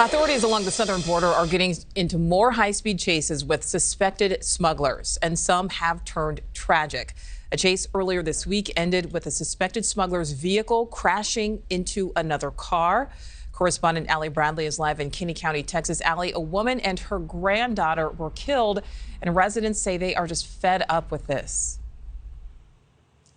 Authorities along the southern border are getting into more high-speed chases with suspected smugglers, and some have turned tragic. A chase earlier this week ended with a suspected smuggler's vehicle crashing into another car. Correspondent Allie Bradley is live in Kinney County, Texas. Allie, a woman and her granddaughter were killed, and residents say they are just fed up with this.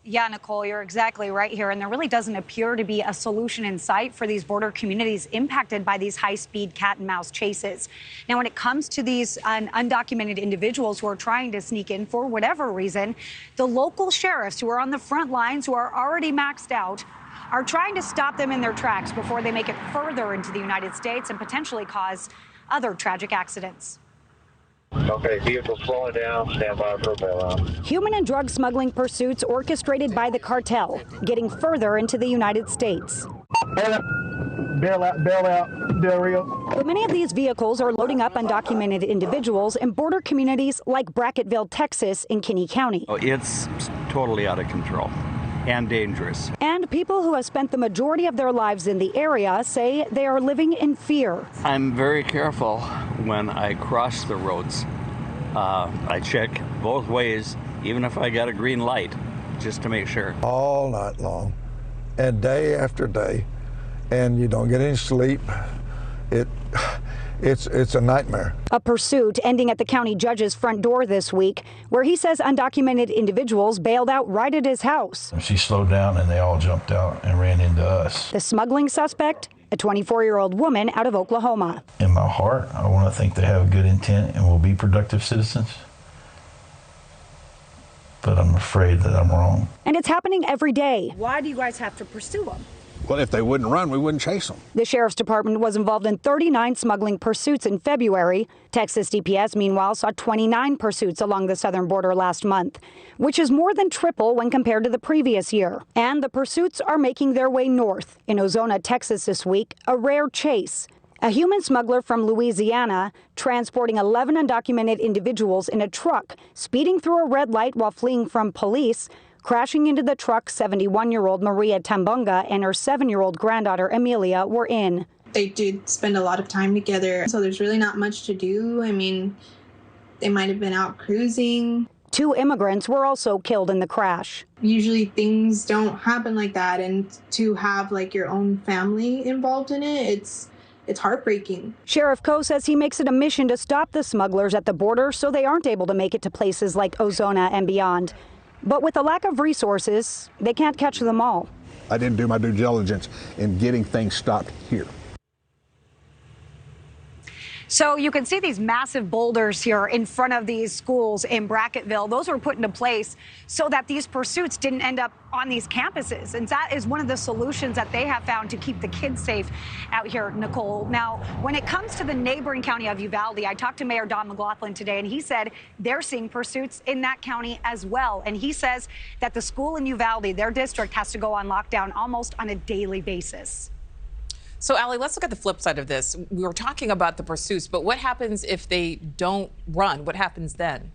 Yeah, Nicole, you're exactly right here. And there really doesn't appear to be a solution in sight for these border communities impacted by these high-speed cat and mouse chases. Now, when it comes to these undocumented individuals who are trying to sneak in for whatever reason, the local sheriffs who are on the front lines, who are already maxed out, are trying to stop them in their tracks before they make it further into the United States and potentially cause other tragic accidents. Okay, vehicle slowing down, stand by for a bailout. Human and drug smuggling pursuits orchestrated by the cartel, getting further into the United States. Bail out, Del Rio. But many of these vehicles are loading up undocumented individuals in border communities like Brackettville, Texas, in Kinney County. Oh, it's totally out of control and dangerous. And people who have spent the majority of their lives in the area say they are living in fear. I'm very careful when I cross the roads. I check both ways, even if I got a green light, just to make sure. All night long and day after day, and you don't get any sleep. It's a nightmare. A pursuit ending at the county judge's front door this week, where he says undocumented individuals bailed out right at his house. She slowed down and they all jumped out and ran into us. The smuggling suspect, a 24-year-old woman out of Oklahoma. In my heart, I want to think they have a good intent and will be productive citizens. But I'm afraid that I'm wrong. And it's happening every day. Why do you guys have to pursue them? Well, if they wouldn't run, we wouldn't chase them. The sheriff's department was involved in 39 smuggling pursuits in February. Texas DPS, meanwhile, saw 29 pursuits along the southern border last month, which is more than triple when compared to the previous year. And the pursuits are making their way north. In Ozona, Texas this week, a rare chase. A human smuggler from Louisiana transporting 11 undocumented individuals in a truck, speeding through a red light while fleeing from police. Crashing into the truck, 71-year-old Maria Tambunga and her 7-year-old granddaughter Amelia were in. They did spend a lot of time together, so there's really not much to do. I mean, they might have been out cruising. 2 immigrants were also killed in the crash. Usually things don't happen like that, and to have like your own family involved in it, it's heartbreaking. Sheriff Coe says he makes it a mission to stop the smugglers at the border so they aren't able to make it to places like Ozona and beyond. But with a lack of resources, they can't catch them all. I didn't do my due diligence in getting things stopped here. So you can see these massive boulders here in front of these schools in Brackettville. Those were put into place so that these pursuits didn't end up on these campuses. And that is one of the solutions that they have found to keep the kids safe out here, Nicole. Now, when it comes to the neighboring county of Uvalde, I talked to Mayor Don McLaughlin today, and he said they're seeing pursuits in that county as well. And he says that the school in Uvalde, their district, has to go on lockdown almost on a daily basis. So, Allie, let's look at the flip side of this. We were talking about the pursuits, but what happens if they don't run? What happens then?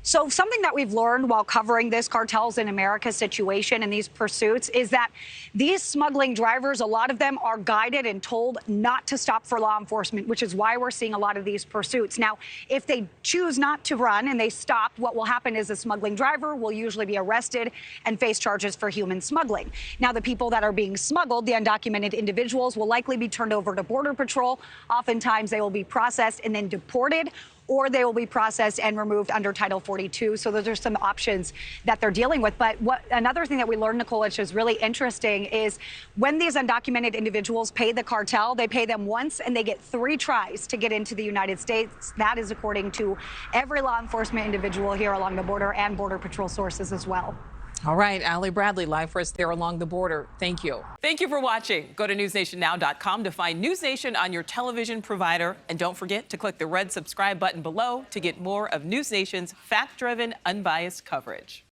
So something that we've learned while covering this Cartels in America situation and these pursuits is that these smuggling drivers, a lot of them are guided and told not to stop for law enforcement, which is why we're seeing a lot of these pursuits. Now, if they choose not to run and they stop, what will happen is the smuggling driver will usually be arrested and face charges for human smuggling. Now, the people that are being smuggled, the undocumented individuals, will likely be turned over to Border Patrol. Oftentimes, they will be processed and then deported, or they will be processed and removed under Title 42. So those are some options that they're dealing with. But another thing that we learned, Nicole, which is really interesting, is when these undocumented individuals pay the cartel, they pay them once and they get 3 tries to get into the United States. That is according to every law enforcement individual here along the border and Border Patrol sources as well. All right, Allie Bradley, live for us there along the border. Thank you. Thank you for watching. Go to newsnationnow.com to find News Nation on your television provider. And don't forget to click the red subscribe button below to get more of News Nation's fact-driven, unbiased coverage.